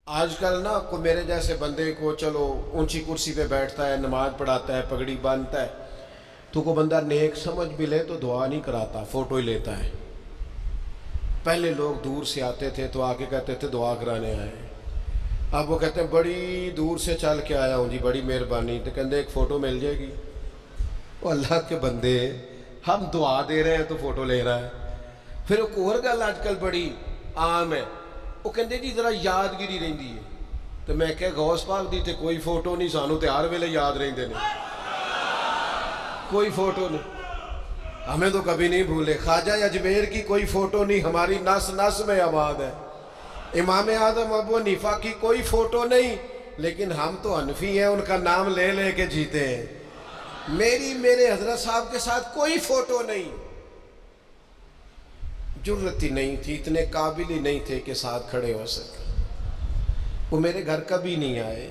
آج کل نا کو میرے جیسے بندے کو چلو اونچی کرسی پہ بیٹھتا ہے، نماز پڑھاتا ہے، پگڑی باندھتا ہے، تو کو بندہ نیک سمجھ بھی لے تو دعا نہیں کراتا، فوٹو ہی لیتا ہے۔ پہلے لوگ دور سے آتے تھے تو آگے کہتے تھے دعا کرانے آئے ہیں۔ اب وہ کہتے ہیں بڑی دور سے چل کے آیا ہوں جی، بڑی مہربانی، تو کہتے ایک فوٹو مل جائے گی۔ وہ اللہ کے بندے، ہم دعا دے رہے ہیں تو فوٹو لے رہا ہے۔ پھر ایک اور گل آج کل بڑی عام ہے، وہ کہتے جی ذرا یادگیری رہندی ہے، تو میں کہ غوث پاک دی تے کوئی فوٹو نہیں، سانو تے ہر ویلے یاد رہندے نے، کوئی فوٹو نہیں، ہمیں تو کبھی نہیں بھولے۔ خواجہ اجمیر کی کوئی فوٹو نہیں، ہماری نس نس میں آباد ہے۔ امام اعظم ابو حنیفہ کی کوئی فوٹو نہیں، لیکن ہم تو حنفی ہیں، ان کا نام لے لے کے جیتے ہیں۔ میرے حضرت صاحب کے ساتھ کوئی فوٹو نہیں، جرت ہی نہیں تھی، اتنے قابل ہی نہیں تھے کہ ساتھ کھڑے ہو سکے۔ وہ میرے گھر کبھی نہیں آئے،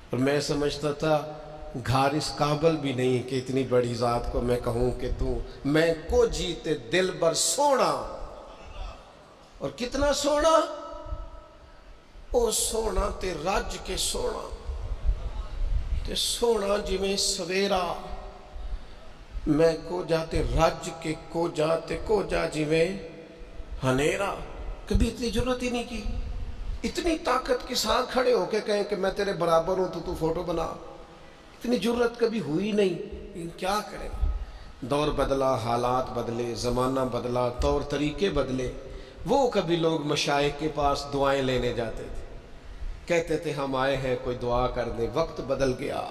اور میں سمجھتا تھا گھر اس قابل بھی نہیں کہ اتنی بڑی ذات کو میں کہوں کہ تو میں کو جیتے دل بر سونا، اور کتنا سونا، او سونا تے رج کے سونا تے سونا جویں سویرا، میں کو جاتے رج کے کو جاتے کو جا جویں ہنیرا۔ کبھی اتنی جرت ہی نہیں کی، اتنی طاقت کے ساتھ کھڑے ہو کے کہیں کہ میں تیرے برابر ہوں تو فوٹو بنا، اتنی جرت کبھی ہوئی نہیں۔ لیکن کیا کریں، دور بدلا، حالات بدلے، زمانہ بدلا، طور طریقے بدلے۔ وہ کبھی لوگ مشائخ کے پاس دعائیں لینے جاتے تھے، کہتے تھے ہم آئے ہیں کوئی دعا کر دیں، وقت بدل گیا،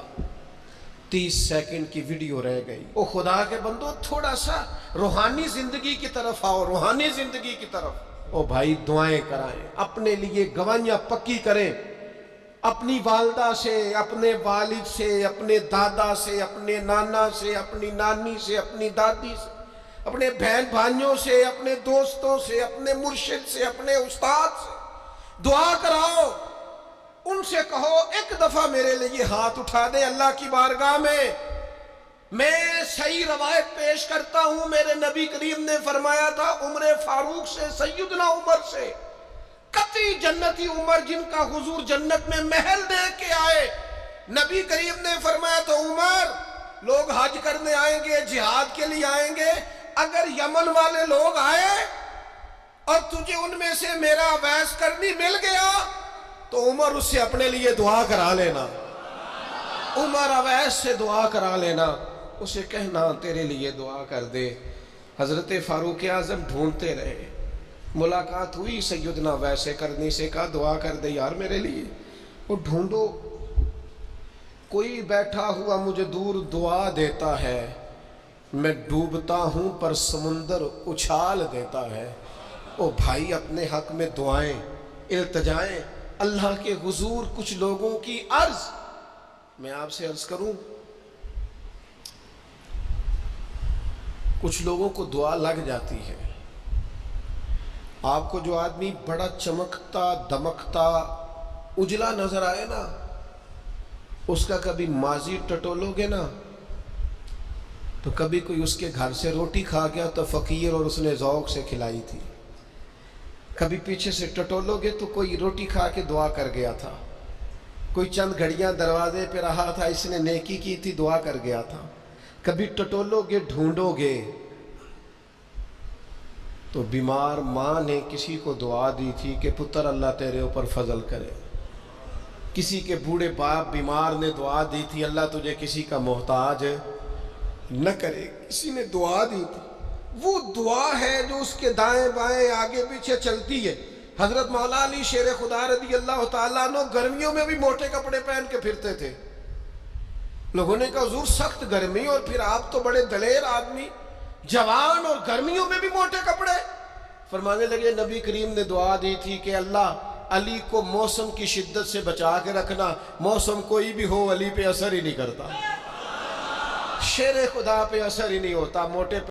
30 سیکنڈ کی ویڈیو رہ گئی۔ او خدا کے بندو، تھوڑا سا روحانی زندگی کی طرف آؤ، روحانی زندگی کی طرف۔ او بھائی دعائیں کرائیں، اپنے لیے گواہیاں پکی کریں، اپنی والدہ سے، اپنے والد سے، اپنے دادا سے، اپنے نانا سے، اپنی نانی سے، اپنی دادی سے، اپنے بہن بھائیوں سے، اپنے دوستوں سے، اپنے مرشد سے، اپنے استاد سے دعا کراؤ۔ ان سے کہو ایک دفعہ میرے لیے ہاتھ اٹھا دے اللہ کی بارگاہ میں صحیح روایت پیش کرتا ہوں، میرے نبی کریم نے فرمایا تھا عمر فاروق سے، سیدنا عمر سے، قطعی جنتی عمر جن کا حضور جنت میں محل دے کے آئے، نبی کریم نے فرمایا تو عمر، لوگ حج کرنے آئیں گے، جہاد کے لیے آئیں گے، اگر یمن والے لوگ آئے اور تجھے ان میں سے میرا اویس کرنی مل گیا تو عمر اس سے اپنے لیے دعا کرا لینا، عمر اویس سے دعا کرا لینا، اسے کہنا تیرے لیے دعا کر دے۔ حضرت فاروق اعظم ڈھونڈتے رہے، ملاقات ہوئی سیدنا ویسے کرنی سے، کہا دعا کر دے یار میرے لیے۔ وہ ڈھونڈو، کوئی بیٹھا ہوا مجھے دور دعا دیتا ہے، میں ڈوبتا ہوں پر سمندر اچھال دیتا ہے۔ او بھائی اپنے حق میں دعائیں، التجائیں اللہ کے حضور۔ کچھ لوگوں کی عرض، میں آپ سے عرض کروں، کچھ لوگوں کو دعا لگ جاتی ہے۔ آپ کو جو آدمی بڑا چمکتا دمکتا اجلا نظر آئے نا، اس کا کبھی ماضی ٹٹولو گے نا تو کبھی کوئی اس کے گھر سے روٹی کھا گیا تو فقیر اور اس نے ذوق سے کھلائی تھی، کبھی پیچھے سے ٹٹولو گے تو کوئی روٹی کھا کے دعا کر گیا تھا، کوئی چند گھڑیاں دروازے پہ رہا تھا، اس نے نیکی کی تھی، دعا کر گیا تھا۔ کبھی ٹٹولو گے، ڈھونڈو گے تو بیمار ماں نے کسی کو دعا دی تھی کہ پتر اللہ تیرے اوپر فضل کرے، کسی کے بوڑھے باپ بیمار نے دعا دی تھی اللہ تجھے کسی کا محتاج نہ کرے، کسی نے دعا دی تھی۔ وہ دعا ہے جو اس کے دائیں بائیں آگے پیچھے چلتی ہے۔ حضرت مولا علی شیر خدا رضی اللہ تعالیٰ عنہ گرمیوں میں بھی موٹے کپڑے پہن کے پھرتے تھے۔ لوگوں نے کہا حضور سخت گرمی اور پھر آپ تو بڑے دلیر آدمی، جوان اور گرمیوں میں بھی موٹے کپڑے۔ فرمانے لگے نبی کریم نے دعا دی تھی کہ اللہ علی کو موسم کی شدت سے بچا کے رکھنا، موسم کوئی بھی ہو علی پہ اثر ہی نہیں کرتا، شیر خدا پہ اثر ہی نہیں ہوتا، موٹے